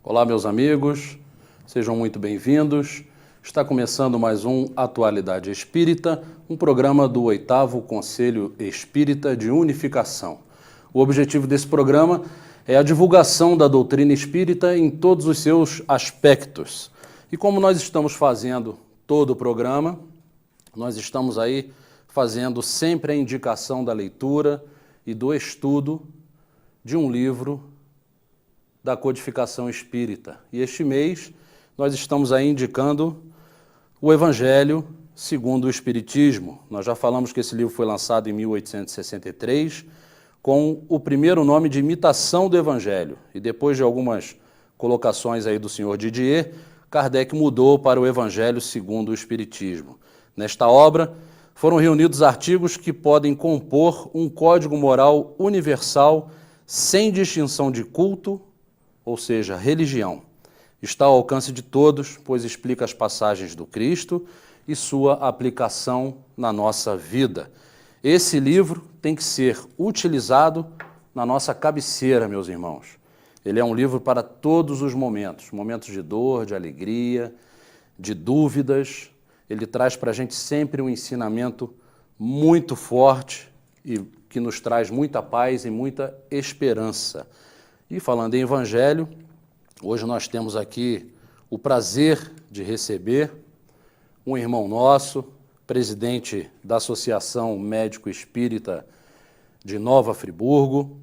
Olá, meus amigos, sejam muito bem-vindos. Está começando mais um Atualidade Espírita, um programa do 8º Conselho Espírita de Unificação. O objetivo desse programa é a divulgação da doutrina espírita em todos os seus aspectos. E como nós estamos fazendo todo o programa, nós estamos aí fazendo sempre a indicação da leitura e do estudo de um livro da codificação espírita. E este mês nós estamos aí indicando o Evangelho segundo o Espiritismo. Nós já falamos que esse livro foi lançado em 1863 com o primeiro nome de Imitação do Evangelho. E depois de algumas colocações aí do senhor Didier, Kardec mudou para o Evangelho segundo o Espiritismo. Nesta obra foram reunidos artigos que podem compor um código moral universal sem distinção de culto, ou seja, religião. Está ao alcance de todos, pois explica as passagens do Cristo e sua aplicação na nossa vida. Esse livro tem que ser utilizado na nossa cabeceira, meus irmãos. Ele é um livro para todos os momentos, momentos de dor, de alegria, de dúvidas. Ele traz para a gente sempre um ensinamento muito forte e que nos traz muita paz e muita esperança. E falando em Evangelho, hoje nós temos aqui o prazer de receber um irmão nosso, presidente da Associação Médico Espírita de Nova Friburgo,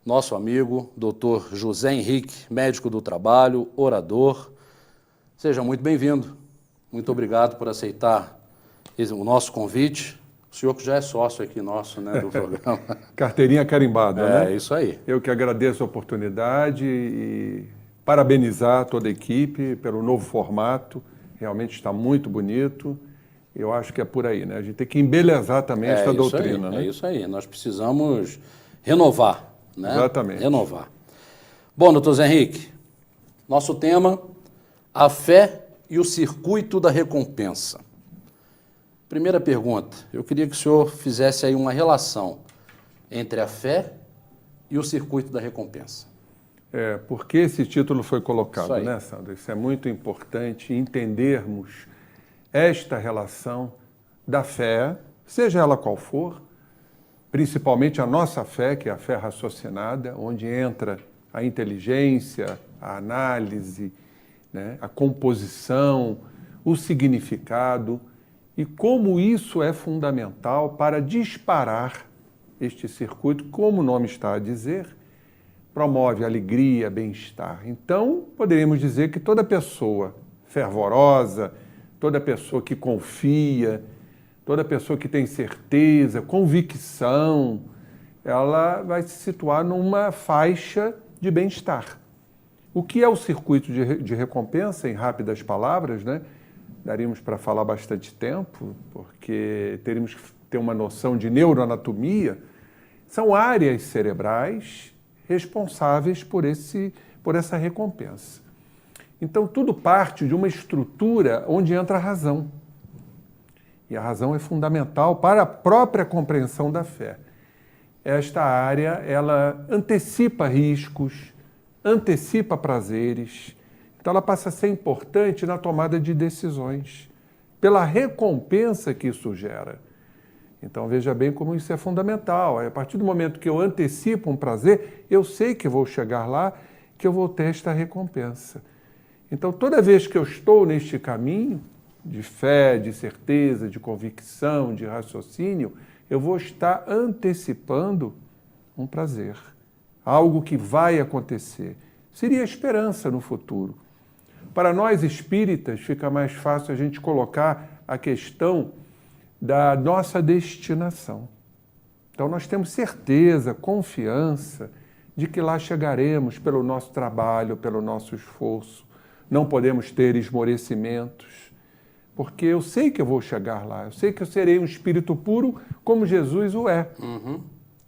nosso amigo, Dr. José Henrique, médico do trabalho, orador. Seja muito bem-vindo. Muito obrigado por aceitar o nosso convite. O senhor que já é sócio aqui nosso, né, do programa. Carteirinha carimbada, né? É, isso aí. Eu que agradeço a oportunidade e parabenizar toda a equipe pelo novo formato. Realmente está muito bonito. Eu acho que é por aí, né? A gente tem que embelezar também esta doutrina, né? É isso aí. Nós precisamos renovar, né? Exatamente. Renovar. Bom, doutor Zé Henrique, nosso tema, a fé e o circuito da recompensa. Primeira pergunta, eu queria que o senhor fizesse aí uma relação entre a fé e o circuito da recompensa. Por que esse título foi colocado, né, Sandro? Isso é muito importante, entendermos esta relação da fé, seja ela qual for, principalmente a nossa fé, que é a fé raciocinada, onde entra a inteligência, a análise, né, a composição, o significado, e como isso é fundamental para disparar este circuito, como o nome está a dizer, promove alegria, bem-estar. Então, poderíamos dizer que toda pessoa fervorosa, toda pessoa que confia, toda pessoa que tem certeza, convicção, ela vai se situar numa faixa de bem-estar. O que é o circuito de recompensa, em rápidas palavras, né? Daríamos para falar bastante tempo, porque teríamos que ter uma noção de neuroanatomia. São áreas cerebrais responsáveis por essa recompensa. Então, tudo parte de uma estrutura onde entra a razão. E a razão é fundamental para a própria compreensão da fé. Esta área, ela antecipa riscos, antecipa prazeres. Então, ela passa a ser importante na tomada de decisões, pela recompensa que isso gera. Então, veja bem como isso é fundamental. A partir do momento que eu antecipo um prazer, eu sei que vou chegar lá, que eu vou ter esta recompensa. Então, toda vez que eu estou neste caminho de fé, de certeza, de convicção, de raciocínio, eu vou estar antecipando um prazer, algo que vai acontecer. Seria a esperança no futuro. Para nós espíritas, fica mais fácil a gente colocar a questão da nossa destinação. Então, nós temos certeza, confiança de que lá chegaremos pelo nosso trabalho, pelo nosso esforço. Não podemos ter esmorecimentos, porque eu sei que eu vou chegar lá, eu sei que eu serei um espírito puro como Jesus o é.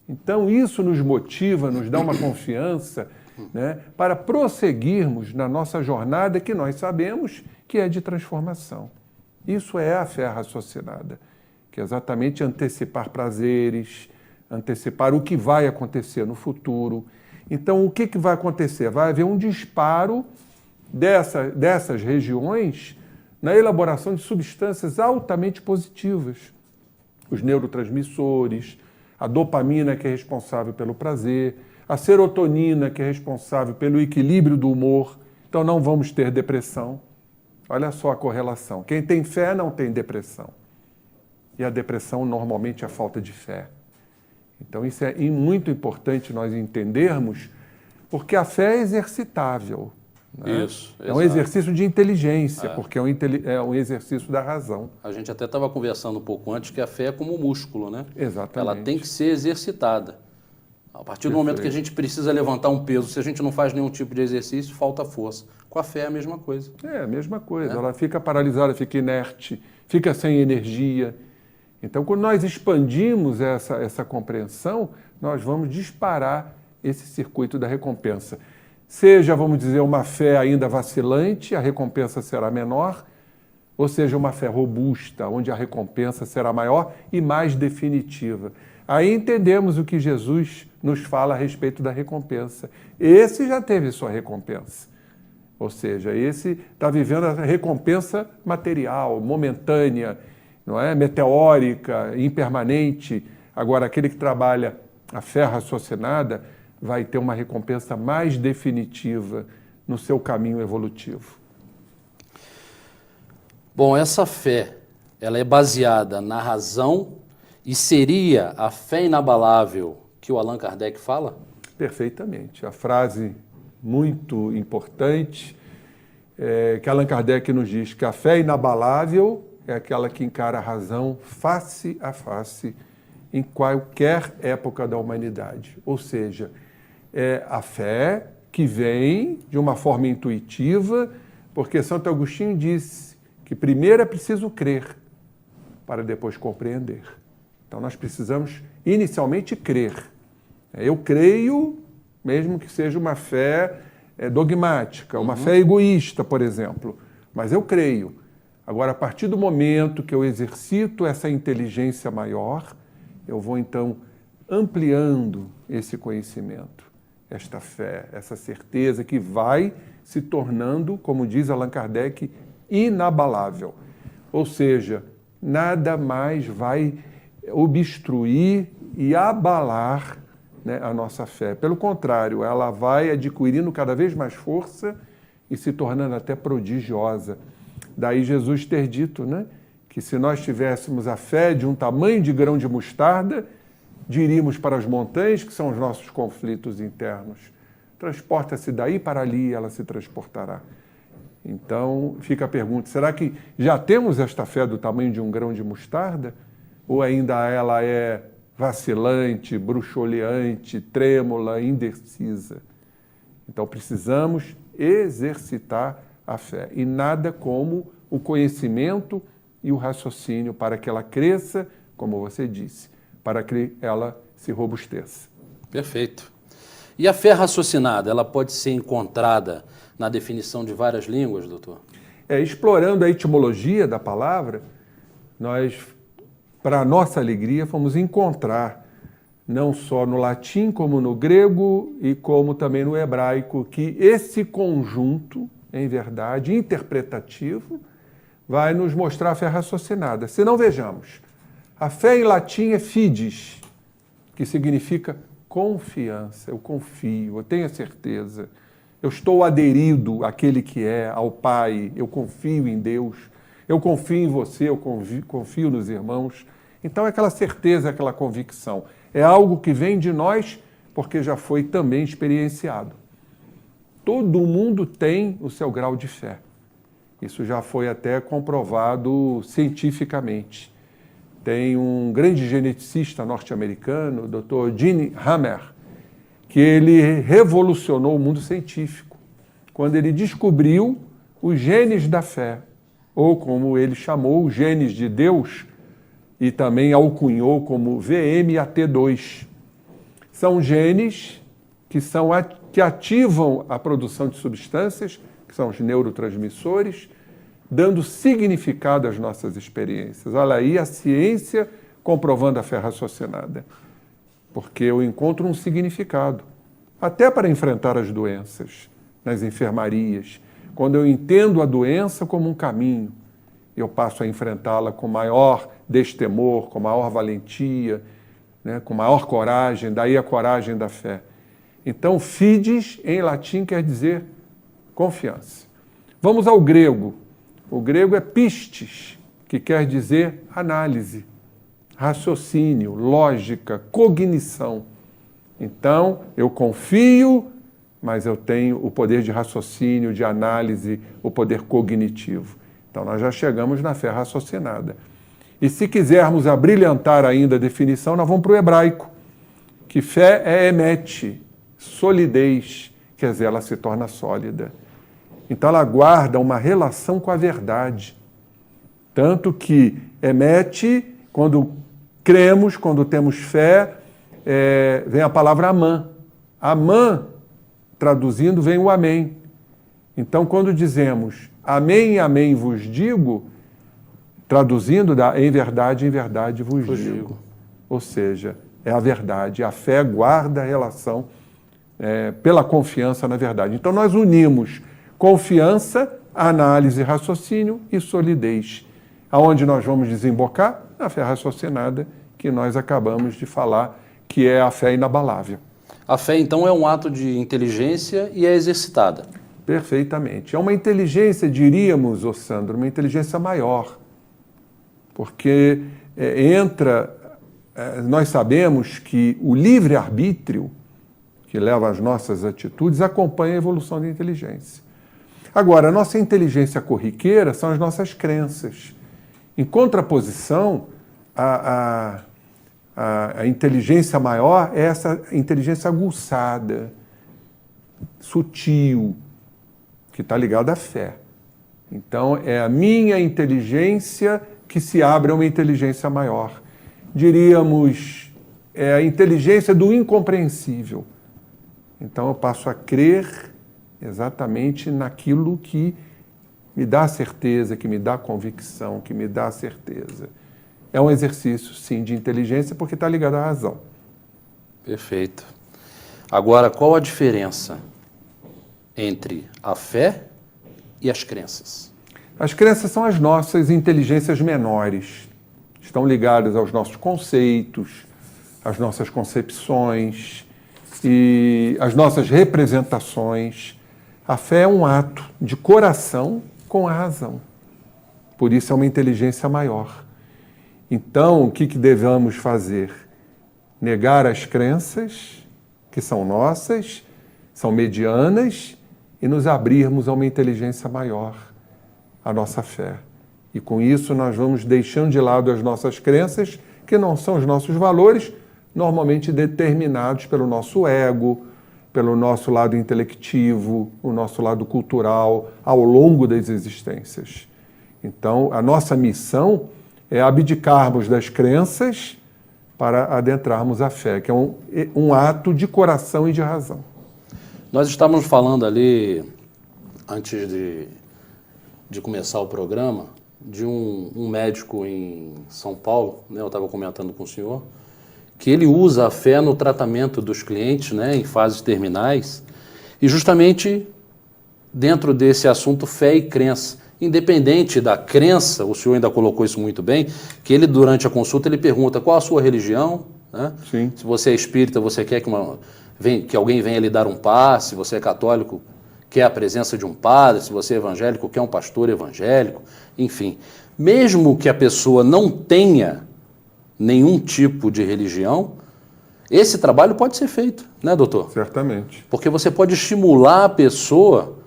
Então isso nos motiva, nos dá uma confiança, né, para prosseguirmos na nossa jornada que nós sabemos que é de transformação. Isso é a fé raciocinada, que é exatamente antecipar prazeres, antecipar o que vai acontecer no futuro. Então, o que vai acontecer? Vai haver um disparo dessas regiões na elaboração de substâncias altamente positivas. Os neurotransmissores, a dopamina, que é responsável pelo prazer, a serotonina, que é responsável pelo equilíbrio do humor. Então, não vamos ter depressão. Olha só a correlação. Quem tem fé não tem depressão. E a depressão, normalmente, é a falta de fé. Então, isso é muito importante nós entendermos, porque a fé é exercitável. Né? Isso, é um exercício de inteligência, porque é um exercício da razão. A gente até estava conversando um pouco antes que a fé é como um músculo, né? Exatamente. Ela tem que ser exercitada. A partir do momento que a gente precisa levantar um peso, se a gente não faz nenhum tipo de exercício, falta força. Com a fé é a mesma coisa. É a mesma coisa. Ela fica paralisada, fica inerte, fica sem energia. Então, quando nós expandimos essa compreensão, nós vamos disparar esse circuito da recompensa. Seja, vamos dizer, uma fé ainda vacilante, a recompensa será menor, ou seja, uma fé robusta, onde a recompensa será maior e mais definitiva. Aí entendemos o que Jesus nos fala a respeito da recompensa. Esse já teve sua recompensa. Ou seja, esse está vivendo a recompensa material, momentânea, não é? Meteórica, impermanente. Agora, aquele que trabalha a fé raciocinada vai ter uma recompensa mais definitiva no seu caminho evolutivo. Bom, essa fé, ela é baseada na razão e seria a fé inabalável que o Allan Kardec fala? Perfeitamente. A frase muito importante que Allan Kardec nos diz que a fé inabalável é aquela que encara a razão face a face em qualquer época da humanidade. Ou seja, é a fé que vem de uma forma intuitiva, porque Santo Agostinho disse que primeiro é preciso crer para depois compreender. Então nós precisamos inicialmente crer. Eu creio, mesmo que seja uma fé dogmática, uma fé egoísta, por exemplo, mas eu creio. Agora, a partir do momento que eu exercito essa inteligência maior, eu vou então ampliando esse conhecimento, esta fé, essa certeza que vai se tornando, como diz Allan Kardec, inabalável. Ou seja, nada mais vai obstruir e abalar, né, a nossa fé. Pelo contrário, ela vai adquirindo cada vez mais força e se tornando até prodigiosa. Daí Jesus ter dito, né, que se nós tivéssemos a fé de um tamanho de grão de mostarda, diríamos para as montanhas, que são os nossos conflitos internos, transporta-se daí para ali e ela se transportará. Então, fica a pergunta, será que já temos esta fé do tamanho de um grão de mostarda? Ou ainda ela é vacilante, bruxuleante, trêmula, indecisa? Então, precisamos exercitar a fé. E nada como o conhecimento e o raciocínio para que ela cresça, como você disse, para que ela se robusteça. Perfeito. E a fé raciocinada, ela pode ser encontrada na definição de várias línguas, doutor? Explorando a etimologia da palavra, nós, para a nossa alegria, fomos encontrar, não só no latim, como no grego e como também no hebraico, que esse conjunto, em verdade, interpretativo, vai nos mostrar a fé raciocinada. Se não, vejamos, a fé em latim é fides, que significa confiança. Eu confio, eu tenho a certeza, eu estou aderido àquele que é, ao Pai, eu confio em Deus, eu confio em você, eu confio nos irmãos. Então é aquela certeza, aquela convicção. É algo que vem de nós porque já foi também experienciado. Todo mundo tem o seu grau de fé. Isso já foi até comprovado cientificamente. Tem um grande geneticista norte-americano, o Dr. Gene Hammer, que ele revolucionou o mundo científico, quando ele descobriu os genes da fé, ou como ele chamou, os genes de Deus, e também alcunhou como VMAT2. São genes que ativam a produção de substâncias, que são os neurotransmissores, dando significado às nossas experiências. Olha aí a ciência comprovando a fé raciocinada. Porque eu encontro um significado, até para enfrentar as doenças, nas enfermarias. Quando eu entendo a doença como um caminho, eu passo a enfrentá-la com maior destemor, com maior valentia, né, com maior coragem, daí a coragem da fé. Então, fides, em latim, quer dizer confiança. Vamos ao grego. O grego é pistes, que quer dizer análise, raciocínio, lógica, cognição. Então, eu confio, mas eu tenho o poder de raciocínio, de análise, o poder cognitivo. Então, nós já chegamos na fé raciocinada. E se quisermos abrilhantar ainda a definição, nós vamos para o hebraico, que fé é emete, solidez, quer dizer, ela se torna sólida. Então, ela guarda uma relação com a verdade. Tanto que emete, quando cremos, quando temos fé, vem a palavra amã. Amã, traduzindo, vem o amém. Então, quando dizemos amém, amém vos digo, traduzindo, em verdade vos digo. Ou seja, é a verdade. A fé guarda a relação pela confiança na verdade. Então, nós unimos confiança, análise, raciocínio e solidez. Aonde nós vamos desembocar? Na fé raciocinada, que nós acabamos de falar, que é a fé inabalável. A fé, então, é um ato de inteligência e é exercitada. Perfeitamente. É uma inteligência, diríamos, ô Sandro, uma inteligência maior. Porque nós sabemos que o livre-arbítrio, que leva às nossas atitudes, acompanha a evolução da inteligência. Agora, a nossa inteligência corriqueira são as nossas crenças. Em contraposição, a inteligência maior é essa inteligência aguçada, sutil, que está ligada à fé. Então, é a minha inteligência que se abre a uma inteligência maior. Diríamos, é a inteligência do incompreensível. Então, eu passo a crer exatamente naquilo que me dá certeza, que me dá convicção, que me dá certeza. É um exercício, sim, de inteligência, porque está ligado à razão. Perfeito. Agora, qual a diferença entre a fé e as crenças? As crenças são as nossas inteligências menores. Estão ligadas aos nossos conceitos, às nossas concepções e às nossas representações. A fé é um ato de coração com a razão. Por isso é uma inteligência maior. Então, o que devemos fazer? Negar as crenças, que são nossas, são medianas, e nos abrirmos a uma inteligência maior, a nossa fé. E com isso nós vamos deixando de lado as nossas crenças, que não são os nossos valores, normalmente determinados pelo nosso ego, pelo nosso lado intelectivo, o nosso lado cultural, ao longo das existências. Então, a nossa missão é abdicarmos das crenças para adentrarmos a fé, que é um ato de coração e de razão. Nós estávamos falando ali, antes de começar o programa, de um médico em São Paulo, né, eu estava comentando com o senhor, que ele usa a fé no tratamento dos clientes, né, em fases terminais, e justamente dentro desse assunto fé e crença. Independente da crença, o senhor ainda colocou isso muito bem, que ele durante a consulta ele pergunta qual a sua religião, né? Sim. Se você é espírita, você quer que alguém venha lhe dar um passe, se você é católico, quer a presença de um padre, se você é evangélico, quer um pastor evangélico, enfim. Mesmo que a pessoa não tenha nenhum tipo de religião, esse trabalho pode ser feito, né, doutor? Certamente. Porque você pode estimular a pessoa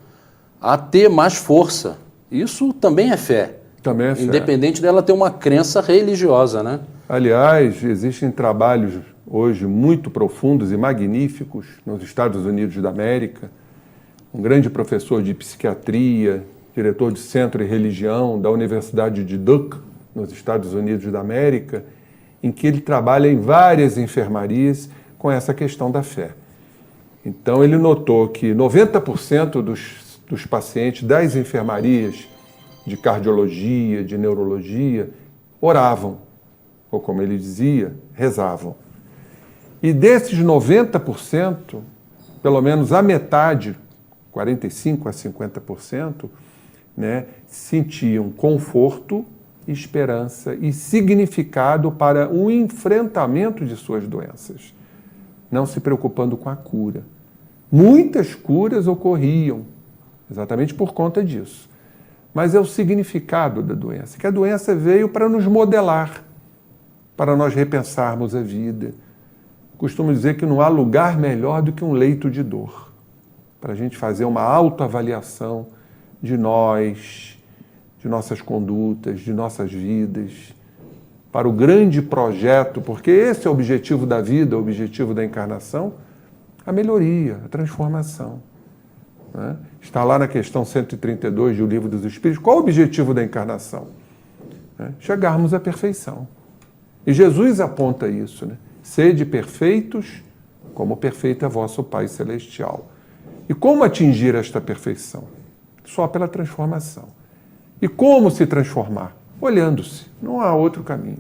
a ter mais força. Isso também é fé. Também é fé. Independente dela ter uma crença religiosa, né? Aliás, existem trabalhos hoje muito profundos e magníficos nos Estados Unidos da América, um grande professor de psiquiatria, diretor de Centro e Religião da Universidade de Duke, nos Estados Unidos da América, em que ele trabalha em várias enfermarias com essa questão da fé. Então ele notou que 90% dos pacientes das enfermarias de cardiologia, de neurologia, oravam, ou como ele dizia, rezavam. E desses 90%, pelo menos a metade, 45% a 50%, né, sentiam conforto, esperança e significado para o enfrentamento de suas doenças, não se preocupando com a cura. Muitas curas ocorriam exatamente por conta disso. Mas é o significado da doença, que a doença veio para nos modelar, para nós repensarmos a vida. Costumo dizer que não há lugar melhor do que um leito de dor, para a gente fazer uma autoavaliação de nós, de nossas condutas, de nossas vidas, para o grande projeto, porque esse é o objetivo da vida, o objetivo da encarnação, a melhoria, a transformação. Né? Está lá na questão 132 do Livro dos Espíritos. Qual o objetivo da encarnação? Chegarmos à perfeição. E Jesus aponta isso, né? Sede perfeitos, como perfeito é vosso Pai Celestial. E como atingir esta perfeição? Só pela transformação. E como se transformar? Olhando-se. Não há outro caminho.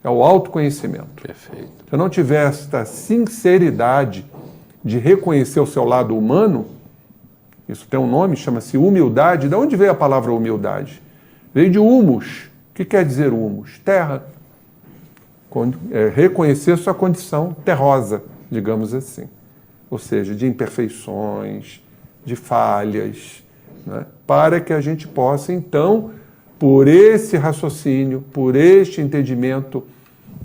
É o autoconhecimento. Perfeito. Se eu não tiver esta sinceridade de reconhecer o seu lado humano, isso tem um nome, chama-se humildade. De onde veio a palavra humildade? Veio de humus. O que quer dizer humus? Terra. Reconhecer sua condição terrosa, digamos assim. Ou seja, de imperfeições, de falhas, né? Para que a gente possa, então, por esse raciocínio, por este entendimento,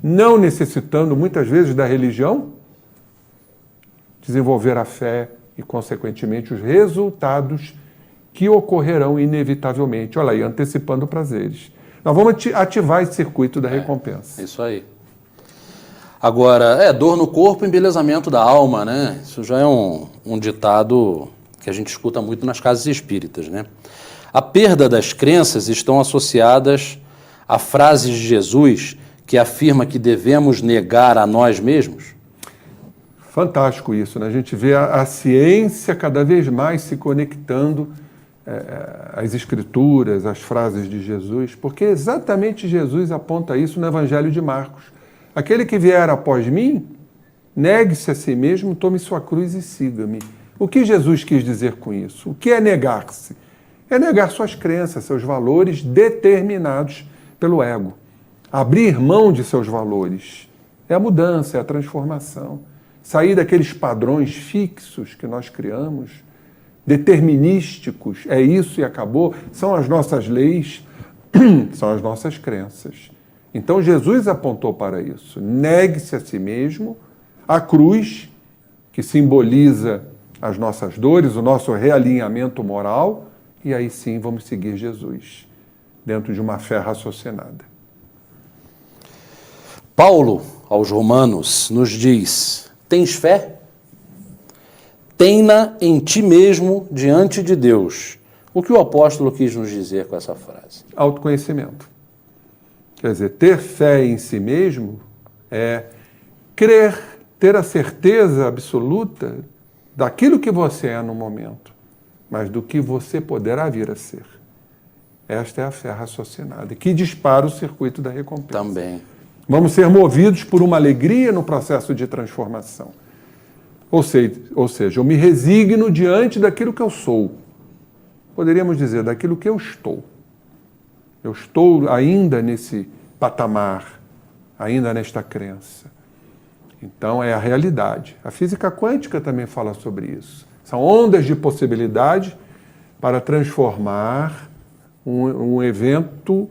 não necessitando muitas vezes da religião, desenvolver a fé e, consequentemente, os resultados que ocorrerão inevitavelmente. Olha aí, antecipando prazeres. Nós vamos ativar esse circuito da recompensa. Isso aí. Agora, dor no corpo, embelezamento da alma, né? Isso já é um ditado que a gente escuta muito nas casas espíritas, né? A perda das crenças estão associadas a frases de Jesus que afirma que devemos negar a nós mesmos? Fantástico isso, né? A gente vê a ciência cada vez mais se conectando às escrituras, às frases de Jesus, porque exatamente Jesus aponta isso no Evangelho de Marcos. Aquele que vier após mim, negue-se a si mesmo, tome sua cruz e siga-me. O que Jesus quis dizer com isso? O que é negar-se? É negar suas crenças, seus valores determinados pelo ego. Abrir mão de seus valores. É a mudança, é a transformação. Sair daqueles padrões fixos que nós criamos, determinísticos, é isso e acabou, são as nossas leis, são as nossas crenças. Então Jesus apontou para isso. Negue-se a si mesmo, a cruz, que simboliza as nossas dores, o nosso realinhamento moral, e aí sim vamos seguir Jesus, dentro de uma fé raciocinada. Paulo, aos Romanos, nos diz: tens fé? Tem-na em ti mesmo diante de Deus. O que o apóstolo quis nos dizer com essa frase? Autoconhecimento. Quer dizer, ter fé em si mesmo é crer, ter a certeza absoluta daquilo que você é no momento, mas do que você poderá vir a ser. Esta é a fé raciocinada, que dispara o circuito da recompensa. Também. Vamos ser movidos por uma alegria no processo de transformação. Ou seja, eu me resigno diante daquilo que eu sou. Poderíamos dizer, daquilo que eu estou. Eu estou ainda nesse patamar, ainda nesta crença. Então, é a realidade. A física quântica também fala sobre isso. São ondas de possibilidade para transformar um evento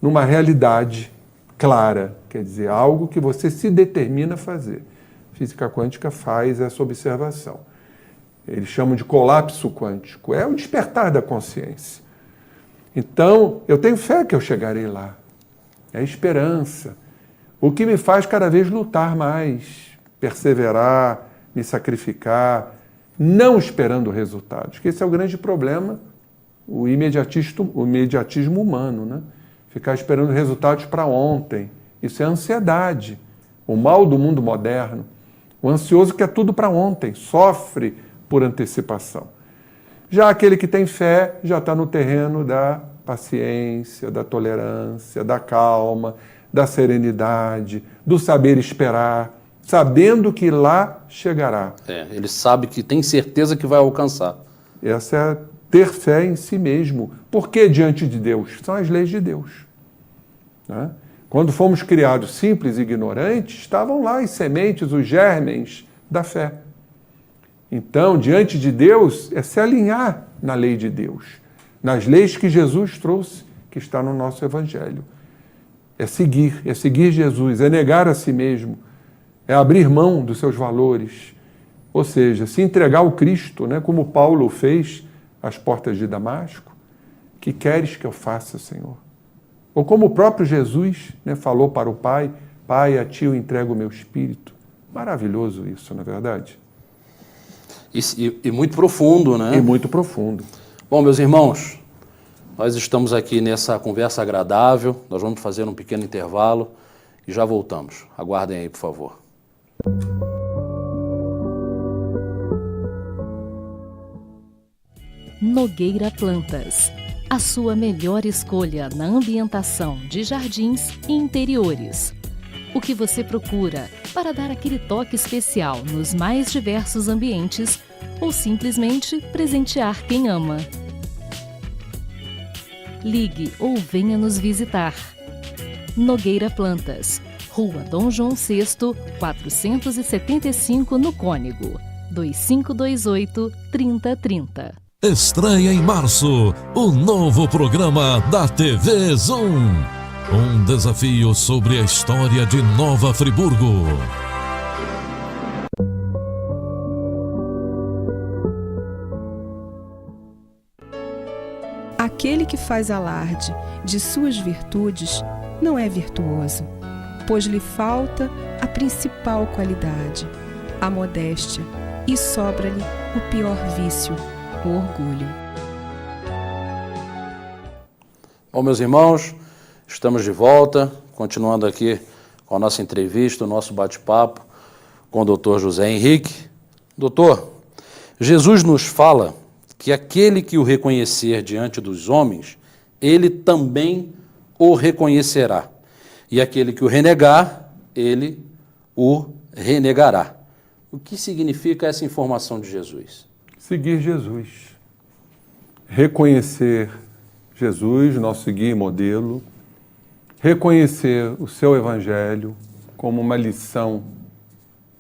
numa realidade clara, quer dizer, algo que você se determina a fazer. A física quântica faz essa observação. Eles chamam de colapso quântico. É o despertar da consciência. Então, eu tenho fé que eu chegarei lá. É esperança. O que me faz cada vez lutar mais, perseverar, me sacrificar, não esperando resultados. Que esse é o grande problema, o imediatismo humano, né? Ficar esperando resultados para ontem. Isso é ansiedade, o mal do mundo moderno. O ansioso quer tudo para ontem, sofre por antecipação. Já aquele que tem fé já está no terreno da paciência, da tolerância, da calma, da serenidade, do saber esperar, sabendo que lá chegará. Ele sabe que tem certeza que vai alcançar. Essa é ter fé em si mesmo. Por que diante de Deus? São as leis de Deus. Né? Quando fomos criados simples e ignorantes, estavam lá as sementes, os germens da fé. Então, diante de Deus, é se alinhar na lei de Deus, nas leis que Jesus trouxe, que está no nosso Evangelho. É seguir Jesus, é negar a si mesmo, é abrir mão dos seus valores, ou seja, se entregar ao Cristo, né, como Paulo fez às portas de Damasco. Que queres que eu faça, Senhor? Ou como o próprio Jesus, né, falou para o Pai, Pai, a ti eu entrego o meu espírito. Maravilhoso isso, não é verdade? E muito profundo, né? E muito profundo. Bom, meus irmãos, nós estamos aqui nessa conversa agradável, nós vamos fazer um pequeno intervalo e já voltamos. Aguardem aí, por favor. Nogueira Plantas, a sua melhor escolha na ambientação de jardins e interiores. O que você procura para dar aquele toque especial nos mais diversos ambientes ou simplesmente presentear quem ama. Ligue ou venha nos visitar. Nogueira Plantas, Rua Dom João VI, 475 no Cônego, 2528-3030. Estreia em março, o novo programa da TV Zoom. Um desafio sobre a história de Nova Friburgo. Aquele que faz alarde de suas virtudes não é virtuoso, pois lhe falta a principal qualidade, a modéstia, e sobra-lhe o pior vício, o orgulho. Bom, meus irmãos, estamos de volta, continuando aqui com a nossa entrevista, o nosso bate-papo com o doutor José Henrique. Doutor, Jesus nos fala que aquele que o reconhecer diante dos homens, ele também o reconhecerá. E aquele que o renegar, ele o renegará. O que significa essa informação de Jesus? Seguir Jesus. Reconhecer Jesus, nosso guia e modelo. Reconhecer o seu Evangelho como uma lição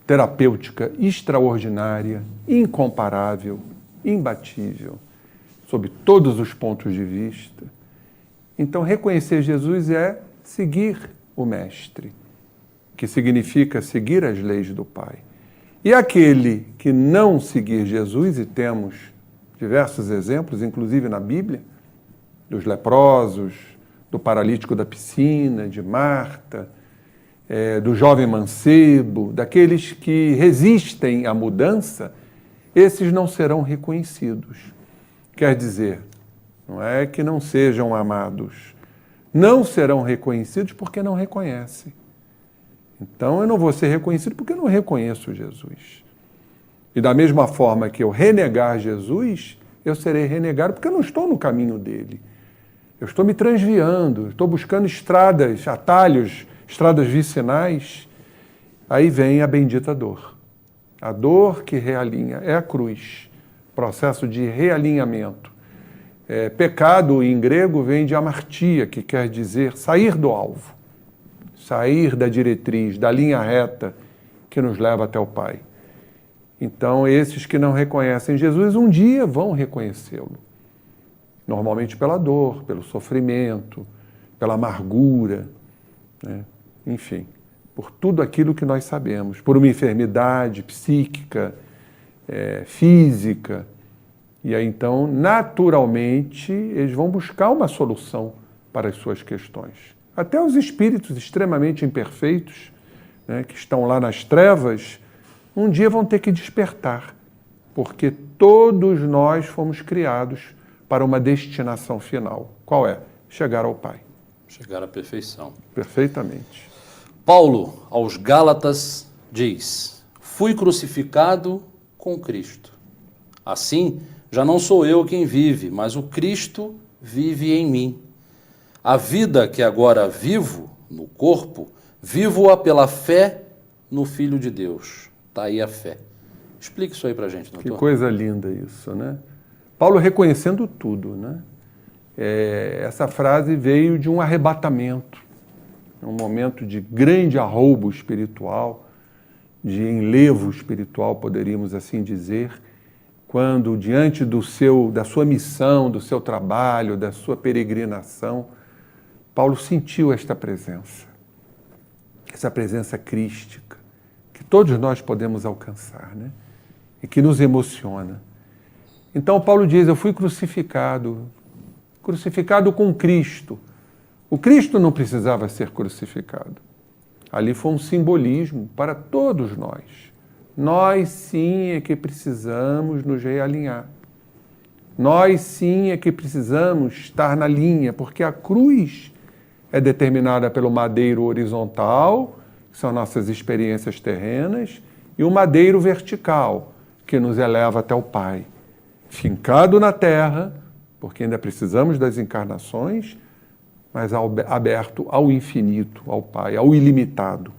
terapêutica extraordinária, incomparável, imbatível, sob todos os pontos de vista. Então, reconhecer Jesus é seguir o Mestre, que significa seguir as leis do Pai. E aquele que não seguir Jesus, e temos diversos exemplos, inclusive na Bíblia, dos leprosos, do paralítico da piscina, de Marta, do jovem mancebo, daqueles que resistem à mudança, esses não serão reconhecidos. Quer dizer, não é que não sejam amados, não serão reconhecidos porque não reconhecem. Então eu não vou ser reconhecido porque eu não reconheço Jesus. E da mesma forma que eu renegar Jesus, eu serei renegado porque eu não estou no caminho dele. Eu estou me transviando, estou buscando estradas, atalhos, estradas vicinais. Aí vem a bendita dor. A dor que realinha é a cruz, processo de realinhamento. Pecado em grego vem de amartia, que quer dizer sair do alvo, sair da diretriz, da linha reta que nos leva até o Pai. Então, esses que não reconhecem Jesus, um dia vão reconhecê-lo. Normalmente pela dor, pelo sofrimento, pela amargura, né? Enfim, por tudo aquilo que nós sabemos, por uma enfermidade psíquica, física. E aí, então, naturalmente, eles vão buscar uma solução para as suas questões. Até os espíritos extremamente imperfeitos, né, que estão lá nas trevas, um dia vão ter que despertar, porque todos nós fomos criados para uma destinação final. Qual é? Chegar ao Pai. Chegar à perfeição. Perfeitamente. Paulo, aos Gálatas, diz: fui crucificado com Cristo. Assim, já não sou eu quem vive, mas o Cristo vive em mim. A vida que agora vivo no corpo, vivo-a pela fé no Filho de Deus. Está aí a fé. Explique isso aí para a gente, doutor. Que coisa linda isso, né? Paulo reconhecendo tudo, né? Essa frase veio de um arrebatamento, um momento de grande arroubo espiritual, de enlevo espiritual, poderíamos assim dizer, quando diante da sua missão, do seu trabalho, da sua peregrinação, Paulo sentiu esta presença, essa presença crística, que todos nós podemos alcançar, né? E que nos emociona. Então Paulo diz, eu fui crucificado com Cristo. O Cristo não precisava ser crucificado. Ali foi um simbolismo para todos nós. Nós sim é que precisamos nos realinhar. Nós sim é que precisamos estar na linha, porque a cruz é determinada pelo madeiro horizontal, que são nossas experiências terrenas, e o madeiro vertical, que nos eleva até o Pai. Fincado na terra, porque ainda precisamos das encarnações, mas aberto ao infinito, ao Pai, ao ilimitado.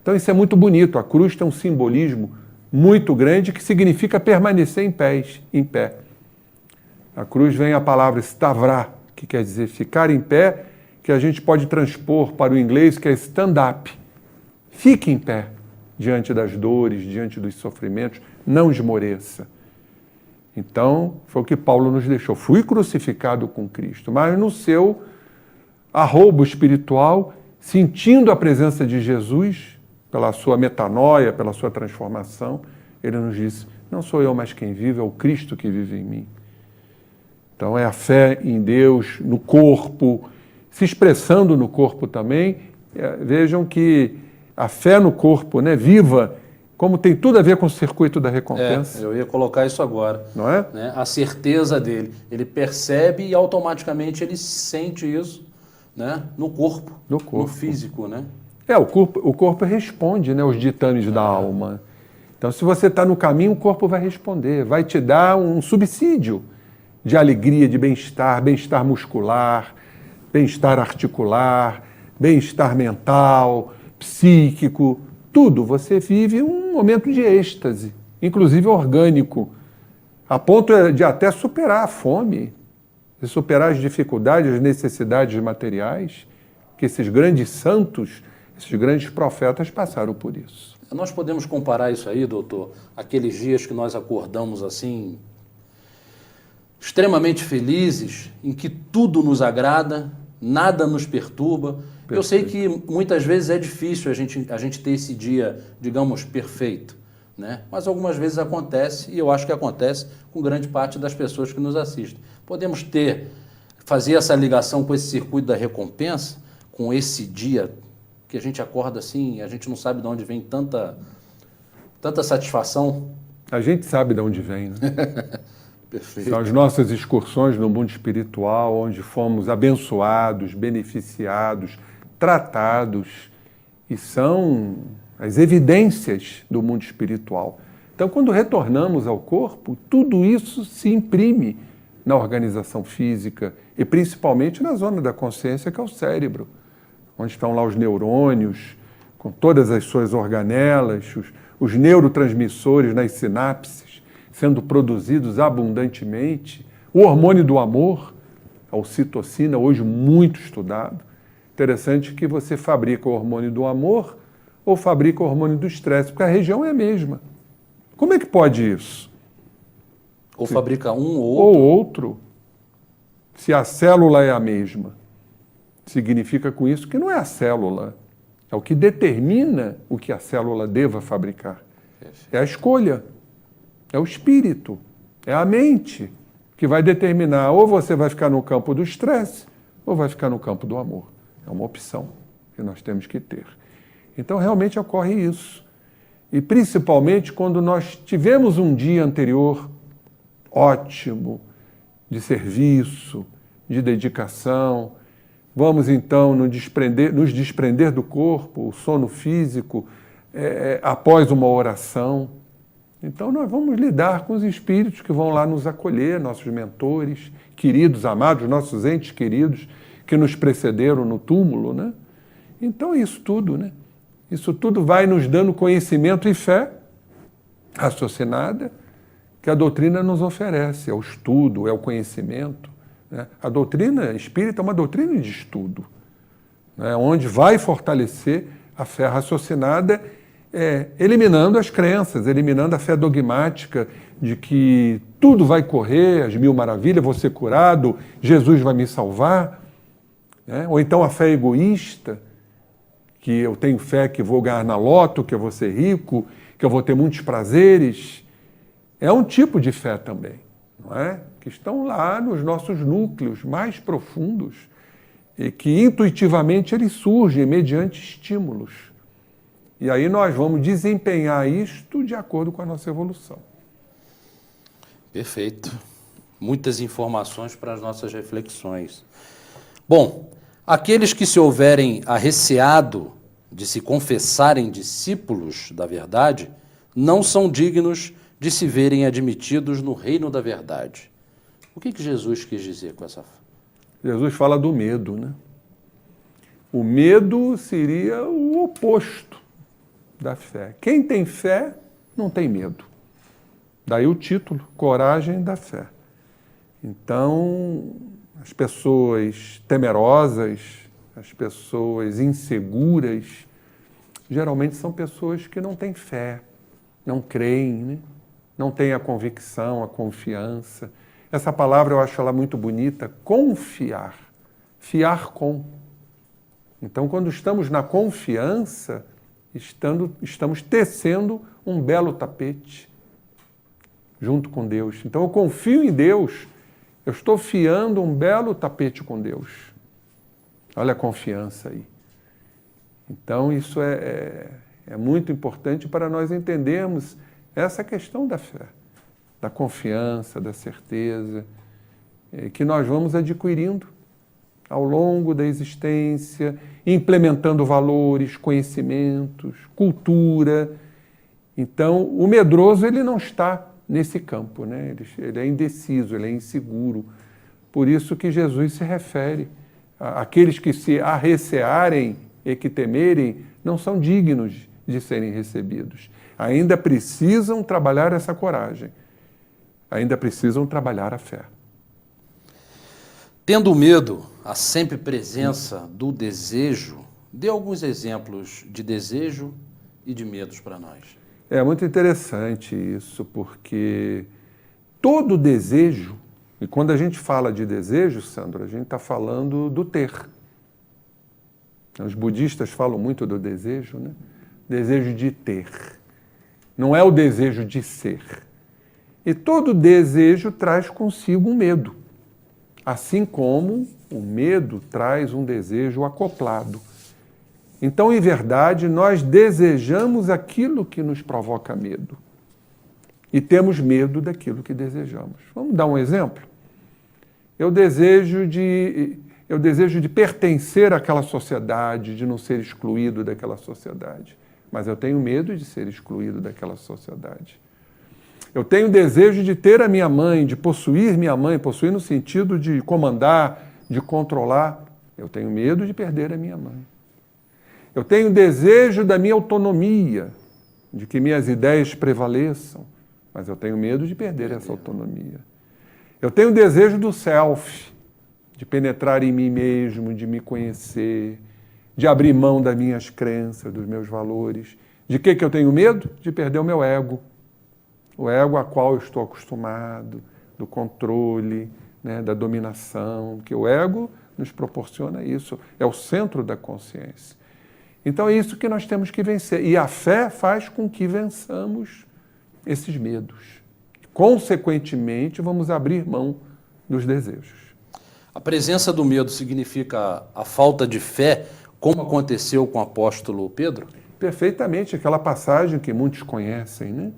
Então isso é muito bonito. A cruz tem um simbolismo muito grande que significa permanecer em pé. A cruz vem a palavra stavrá, que quer dizer ficar em pé, que a gente pode transpor para o inglês, que é stand-up. Fique em pé diante das dores, diante dos sofrimentos, não esmoreça. Então, foi o que Paulo nos deixou. Fui crucificado com Cristo, mas no seu arroubo espiritual, sentindo a presença de Jesus, pela sua metanoia, pela sua transformação, ele nos disse, não sou eu mais quem vive, é o Cristo que vive em mim. Então é a fé em Deus, no corpo, se expressando no corpo também. Vejam que a fé no corpo, né, viva, como tem tudo a ver com o circuito da recompensa. Eu ia colocar isso agora. Não é? Né? A certeza dele. Ele percebe e automaticamente ele sente isso, né, no corpo, no físico, né? O corpo responde, né, aos ditames da alma. Então, se você está no caminho, o corpo vai responder, vai te dar um subsídio de alegria, de bem-estar muscular, bem-estar articular, bem-estar mental, psíquico, tudo. Você vive um momento de êxtase, inclusive orgânico, a ponto de até superar a fome, de superar as dificuldades, as necessidades materiais, que esses grandes santos, esses grandes profetas passaram por isso. Nós podemos comparar isso aí, doutor, aqueles dias que nós acordamos assim, extremamente felizes, em que tudo nos agrada, nada nos perturba. Perfeito. Eu sei que muitas vezes é difícil a gente ter esse dia, digamos, perfeito, né? Mas algumas vezes acontece, e eu acho que acontece com grande parte das pessoas que nos assistem. Podemos fazer essa ligação com esse circuito da recompensa, com esse dia que a gente acorda assim, a gente não sabe de onde vem tanta satisfação. A gente sabe de onde vem, né? Perfeito. São as nossas excursões no mundo espiritual, onde fomos abençoados, beneficiados, tratados, e são as evidências do mundo espiritual. Então, quando retornamos ao corpo, tudo isso se imprime na organização física e principalmente na zona da consciência, que é o cérebro, onde estão lá os neurônios, com todas as suas organelas, os neurotransmissores nas sinapses, sendo produzidos abundantemente. O hormônio do amor, a ocitocina, hoje muito estudado. Interessante que você fabrica o hormônio do amor ou fabrica o hormônio do estresse, porque a região é a mesma. Como é que pode isso? Ou fabrica um ou outro. Se a célula é a mesma. Significa com isso que não é a célula, é o que determina o que a célula deva fabricar. É a escolha, é o espírito, é a mente que vai determinar ou você vai ficar no campo do estresse ou vai ficar no campo do amor. É uma opção que nós temos que ter. Então, realmente ocorre isso. E principalmente quando nós tivemos um dia anterior ótimo, de serviço, de dedicação, vamos então nos desprender do corpo, o sono físico, após uma oração. Então nós vamos lidar com os espíritos que vão lá nos acolher, nossos mentores, queridos, amados, nossos entes queridos, que nos precederam no túmulo, né? Então isso tudo, né? Isso tudo vai nos dando conhecimento e fé raciocinada que a doutrina nos oferece, é o estudo, é o conhecimento, né? A doutrina espírita é uma doutrina de estudo, né? Onde vai fortalecer a fé raciocinada, eliminando as crenças, eliminando a fé dogmática de que tudo vai correr, as mil maravilhas, vou ser curado, Jesus vai me salvar, né? Ou então a fé egoísta, que eu tenho fé que vou ganhar na loto, que eu vou ser rico, que eu vou ter muitos prazeres. É um tipo de fé também, não é? Que estão lá nos nossos núcleos mais profundos e que intuitivamente eles surgem mediante estímulos. E aí nós vamos desempenhar isto de acordo com a nossa evolução. Perfeito. Muitas informações para as nossas reflexões. Bom, aqueles que se houverem arreceado de se confessarem discípulos da verdade, não são dignos de se verem admitidos no reino da verdade. O que Jesus quis dizer com essa frase? Jesus fala do medo, né? O medo seria o oposto da fé. Quem tem fé não tem medo. Daí o título, Coragem da Fé. Então, as pessoas temerosas, as pessoas inseguras, geralmente são pessoas que não têm fé, não creem, né? Não têm a convicção, a confiança. Essa palavra eu acho ela muito bonita, confiar, fiar com. Então, quando estamos na confiança, estamos tecendo um belo tapete junto com Deus. Então, eu confio em Deus, eu estou fiando um belo tapete com Deus. Olha a confiança aí. Então, isso é muito importante para nós entendermos essa questão da fé, da confiança, da certeza, que nós vamos adquirindo ao longo da existência, implementando valores, conhecimentos, cultura. Então, o medroso ele não está nesse campo, né? Ele é indeciso, ele é inseguro. Por isso que Jesus se refere àqueles que se arrecearem e que temerem, não são dignos de serem recebidos. Ainda precisam trabalhar essa coragem. Ainda precisam trabalhar a fé. Tendo medo, a sempre presença do desejo, dê alguns exemplos de desejo e de medos para nós. É muito interessante isso, porque todo desejo, e quando a gente fala de desejo, Sandro, a gente está falando do ter. Os budistas falam muito do desejo, né? Desejo de ter. Não é o desejo de ser. E todo desejo traz consigo um medo. Assim como o medo traz um desejo acoplado. Então, em verdade, nós desejamos aquilo que nos provoca medo. E temos medo daquilo que desejamos. Vamos dar um exemplo? Eu desejo de pertencer àquela sociedade, de não ser excluído daquela sociedade. Mas eu tenho medo de ser excluído daquela sociedade. Eu tenho desejo de ter a minha mãe, de possuir minha mãe, possuir no sentido de comandar, de controlar. Eu tenho medo de perder a minha mãe. Eu tenho desejo da minha autonomia, de que minhas ideias prevaleçam, mas eu tenho medo de perder essa autonomia. Eu tenho desejo do self, de penetrar em mim mesmo, de me conhecer, de abrir mão das minhas crenças, dos meus valores. De que eu tenho medo? De perder o meu ego. O ego a qual eu estou acostumado, do controle, né, da dominação, que o ego nos proporciona isso, é o centro da consciência. Então é isso que nós temos que vencer. E a fé faz com que vençamos esses medos. Consequentemente, vamos abrir mão dos desejos. A presença do medo significa a falta de fé, como aconteceu com o apóstolo Pedro? Perfeitamente, aquela passagem que muitos conhecem, né?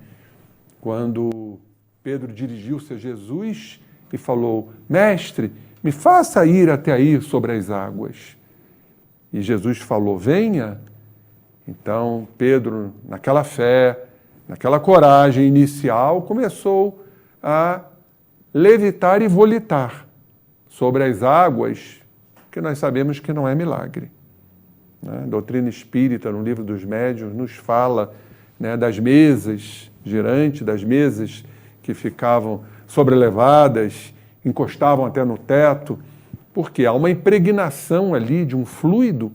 Quando Pedro dirigiu-se a Jesus e falou: Mestre, me faça ir até aí sobre as águas. E Jesus falou: venha. Então Pedro, naquela fé, naquela coragem inicial, começou a levitar e volitar sobre as águas, que nós sabemos que não é milagre. A doutrina espírita, no livro dos médiuns, nos fala, né, das mesas girantes, das mesas que ficavam sobrelevadas, encostavam até no teto, porque há uma impregnação ali de um fluido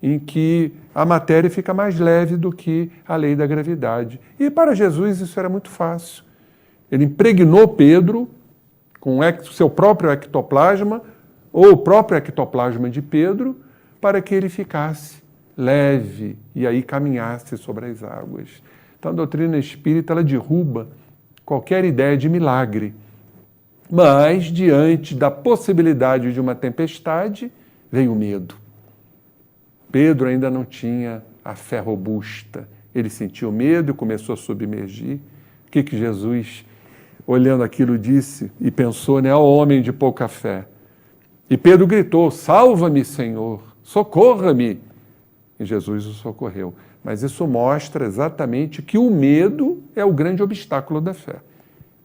em que a matéria fica mais leve do que a lei da gravidade. E para Jesus isso era muito fácil. Ele impregnou Pedro com o seu próprio ectoplasma, ou o próprio ectoplasma de Pedro, para que ele ficasse leve e aí caminhasse sobre as águas. Então a doutrina espírita ela derruba qualquer ideia de milagre. Mas, diante da possibilidade de uma tempestade, veio o medo. Pedro ainda não tinha a fé robusta. Ele sentiu medo e começou a submergir. O que Jesus, olhando aquilo, disse e pensou, né? Ó homem de pouca fé. E Pedro gritou: salva-me, Senhor, socorra-me. E Jesus o socorreu. Mas isso mostra exatamente que o medo é o grande obstáculo da fé.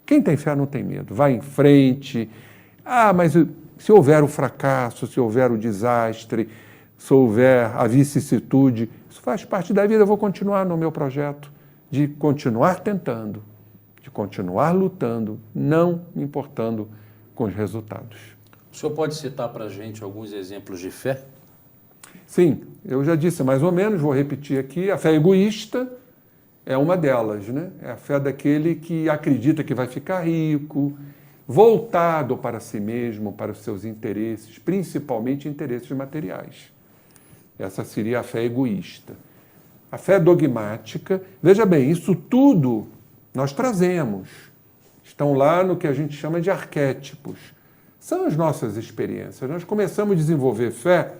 Quem tem fé não tem medo, vai em frente. Ah, mas se houver o fracasso, se houver o desastre, se houver a vicissitude, isso faz parte da vida. Eu vou continuar no meu projeto de continuar tentando, de continuar lutando, não me importando com os resultados. O senhor pode citar para a gente alguns exemplos de fé? Sim, eu já disse mais ou menos, vou repetir aqui. A fé egoísta é uma delas, né? É a fé daquele que acredita que vai ficar rico, voltado para si mesmo, para os seus interesses, principalmente interesses materiais. Essa seria a fé egoísta. A fé dogmática, veja bem, isso tudo nós trazemos. Estão lá no que a gente chama de arquétipos. São as nossas experiências. Nós começamos a desenvolver fé,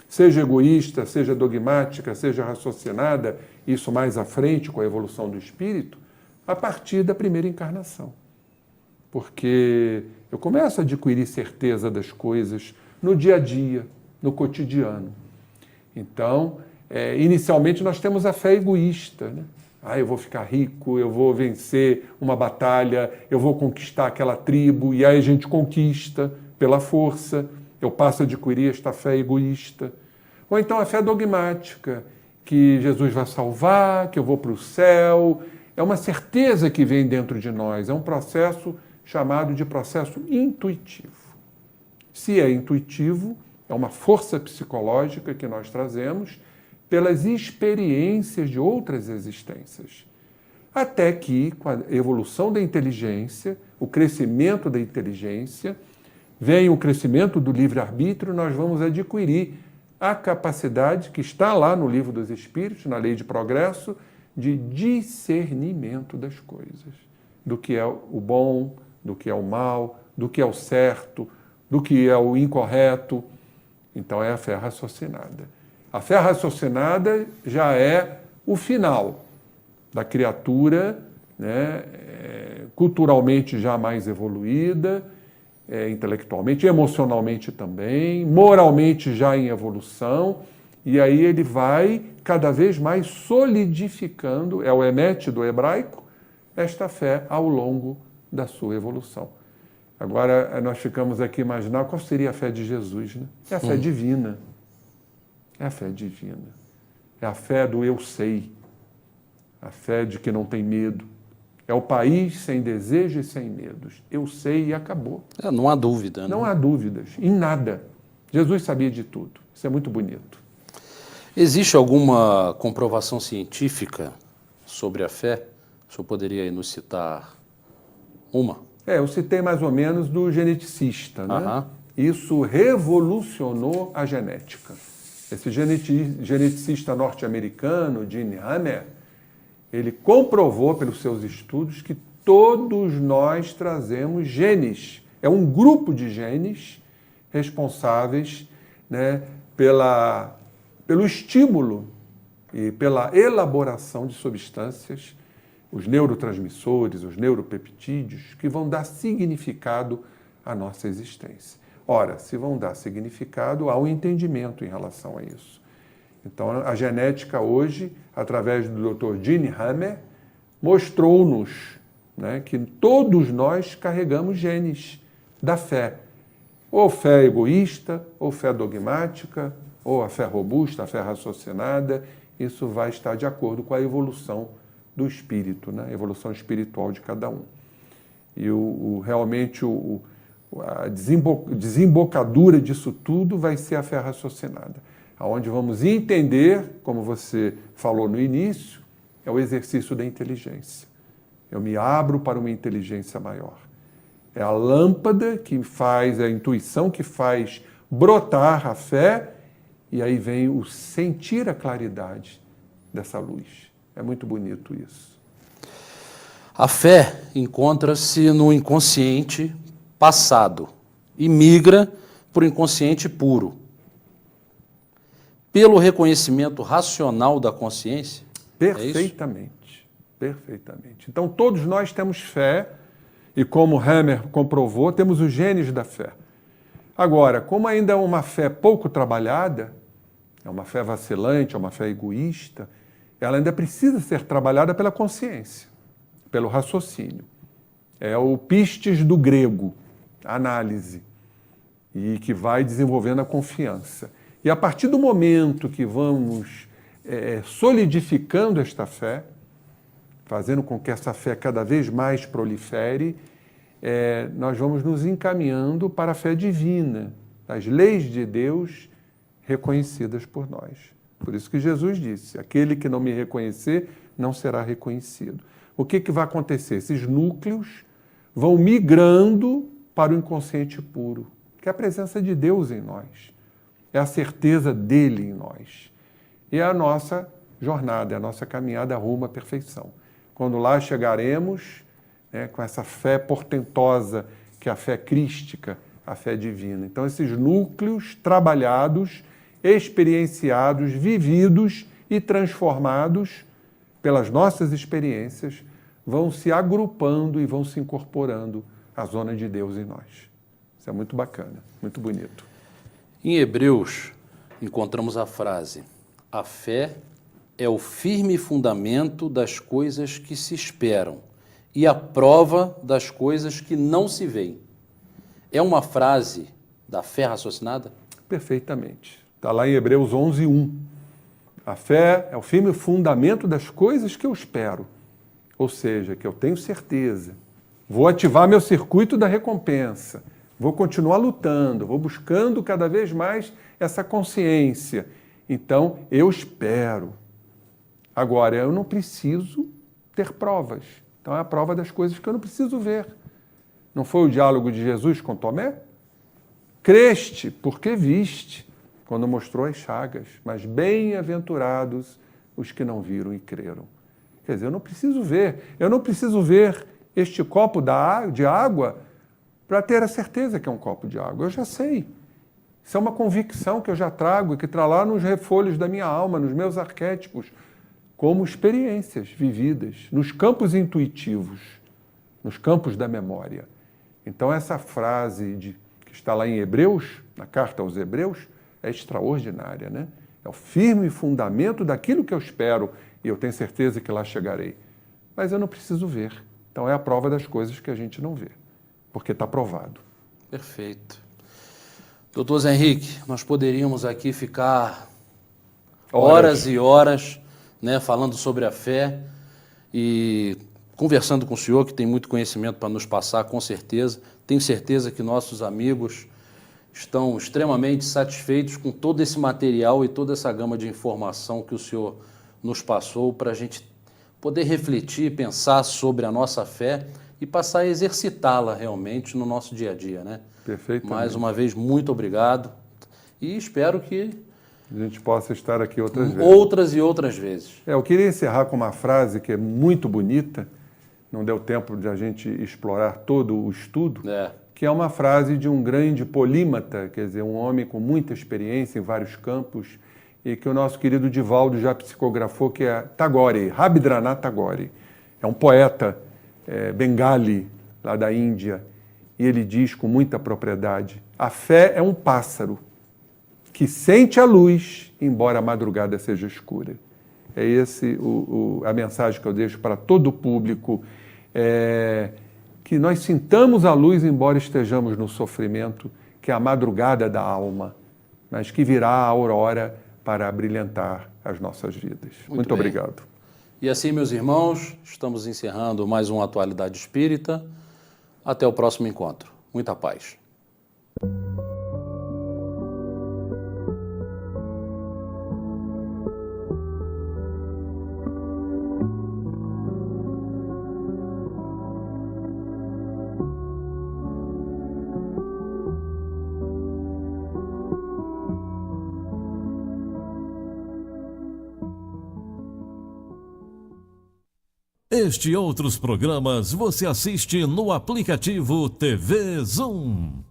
seja egoísta, seja dogmática, seja raciocinada, isso mais à frente com a evolução do espírito, a partir da primeira encarnação. Porque eu começo a adquirir certeza das coisas no dia a dia, no cotidiano. Então, inicialmente nós temos a fé egoísta, né? Ah, eu vou ficar rico, eu vou vencer uma batalha, eu vou conquistar aquela tribo, e aí a gente conquista pela força. Eu passo a adquirir esta fé egoísta. Ou então a fé dogmática, que Jesus vai salvar, que eu vou para o céu. É uma certeza que vem dentro de nós. É um processo chamado de processo intuitivo. Se é intuitivo, é uma força psicológica que nós trazemos pelas experiências de outras existências. Até que, com a evolução da inteligência, o crescimento da inteligência, vem o crescimento do livre-arbítrio, nós vamos adquirir a capacidade que está lá no Livro dos Espíritos, na Lei de Progresso, de discernimento das coisas. Do que é o bom, do que é o mal, do que é o certo, do que é o incorreto. Então é a fé raciocinada. A fé raciocinada já é o final da criatura, né, culturalmente já mais evoluída, intelectualmente, emocionalmente também, moralmente já em evolução, e aí ele vai cada vez mais solidificando, é o emet do hebraico, esta fé ao longo da sua evolução. Agora nós ficamos aqui imaginando qual seria a fé de Jesus, né? É a fé divina. É a fé divina. É a fé do eu sei. A fé de que não tem medo. É o país sem desejos e sem medos. Eu sei e acabou. Não há dúvida. Né? Não há dúvidas, em nada. Jesus sabia de tudo. Isso é muito bonito. Existe alguma comprovação científica sobre a fé? O senhor poderia nos citar uma? Eu citei mais ou menos do geneticista, né? Isso revolucionou a genética. Esse geneticista norte-americano, Gene Hammer, ele comprovou pelos seus estudos que todos nós trazemos genes. É um grupo de genes responsáveis, né, pelo estímulo e pela elaboração de substâncias, os neurotransmissores, os neuropeptídeos, que vão dar significado à nossa existência. Ora, se vão dar significado, há um entendimento em relação a isso. Então, a genética hoje, através do Dr. Gene Hammer, mostrou-nos, né, que todos nós carregamos genes da fé. Ou fé egoísta, ou fé dogmática, ou a fé robusta, a fé raciocinada. Isso vai estar de acordo com a evolução do espírito, né? A evolução espiritual de cada um. E realmente a desembocadura disso tudo vai ser a fé raciocinada, onde vamos entender, como você falou no início, é o exercício da inteligência. Eu me abro para uma inteligência maior. É a lâmpada que faz, é a intuição que faz brotar a fé, e aí vem o sentir a claridade dessa luz. É muito bonito isso. A fé encontra-se no inconsciente passado e migra para o inconsciente puro. Pelo reconhecimento racional da consciência? Perfeitamente. Perfeitamente. Então, todos nós temos fé, e como Hammer comprovou, temos os genes da fé. Agora, como ainda é uma fé pouco trabalhada, é uma fé vacilante, é uma fé egoísta, ela ainda precisa ser trabalhada pela consciência, pelo raciocínio. É o pistes do grego, a análise, e que vai desenvolvendo a confiança. E a partir do momento que vamos solidificando esta fé, fazendo com que essa fé cada vez mais prolifere, nós vamos nos encaminhando para a fé divina, as leis de Deus reconhecidas por nós. Por isso que Jesus disse, aquele que não me reconhecer não será reconhecido. O que vai acontecer? Esses núcleos vão migrando para o inconsciente puro, que é a presença de Deus em nós, é a certeza dele em nós. E é a nossa jornada, é a nossa caminhada rumo à perfeição. Quando lá chegaremos, com essa fé portentosa, que é a fé crística, a fé divina. Então, esses núcleos trabalhados, experienciados, vividos e transformados pelas nossas experiências, vão se agrupando e vão se incorporando à zona de Deus em nós. Isso é muito bacana, muito bonito. Em Hebreus, encontramos a frase: a fé é o firme fundamento das coisas que se esperam e a prova das coisas que não se veem. É uma frase da fé raciocinada? Perfeitamente. Está lá em Hebreus 11:1. A fé é o firme fundamento das coisas que eu espero. Ou seja, que eu tenho certeza. Vou ativar meu circuito da recompensa. Vou continuar lutando, vou buscando cada vez mais essa consciência. Então, eu espero. Agora, eu não preciso ter provas. Então, é a prova das coisas que eu não preciso ver. Não foi o diálogo de Jesus com Tomé? Creste, porque viste, quando mostrou as chagas. Mas bem-aventurados os que não viram e creram. Quer dizer, eu não preciso ver. Eu não preciso ver este copo de água para ter a certeza que é um copo de água. Eu já sei. Isso é uma convicção que eu já trago e que está lá nos refolhos da minha alma, nos meus arquétipos, como experiências vividas, nos campos intuitivos, nos campos da memória. Então, essa frase que está lá em Hebreus, na carta aos Hebreus, é extraordinária, né? É o firme fundamento daquilo que eu espero e eu tenho certeza que lá chegarei. Mas eu não preciso ver. Então, é a prova das coisas que a gente não vê, porque está provado. Perfeito. Doutor Zé Henrique, nós poderíamos aqui ficar horas e horas, né, falando sobre a fé e conversando com o senhor, que tem muito conhecimento para nos passar, com certeza. Tenho certeza que nossos amigos estão extremamente satisfeitos com todo esse material e toda essa gama de informação que o senhor nos passou para a gente poder refletir, pensar sobre a nossa fé e passar a exercitá-la realmente no nosso dia a dia, né? Perfeitamente. Mais uma vez, muito obrigado e espero que a gente possa estar aqui outras vezes. Outras e outras vezes. Eu queria encerrar com uma frase que é muito bonita, não deu tempo de a gente explorar todo o estudo, que é uma frase de um grande polímata, quer dizer, um homem com muita experiência em vários campos, e que o nosso querido Divaldo já psicografou, que é Tagore, Rabindranath Tagore. É um poeta bengali, lá da Índia, e ele diz com muita propriedade: a fé é um pássaro que sente a luz, embora a madrugada seja escura. É esse a mensagem que eu deixo para todo o público, que nós sintamos a luz, embora estejamos no sofrimento, que é a madrugada da alma, mas que virá a aurora para brilhantar as nossas vidas. Muito obrigado. E assim, meus irmãos, estamos encerrando mais uma Atualidade Espírita. Até o próximo encontro. Muita paz. Este e outros programas você assiste no aplicativo TV Zoom.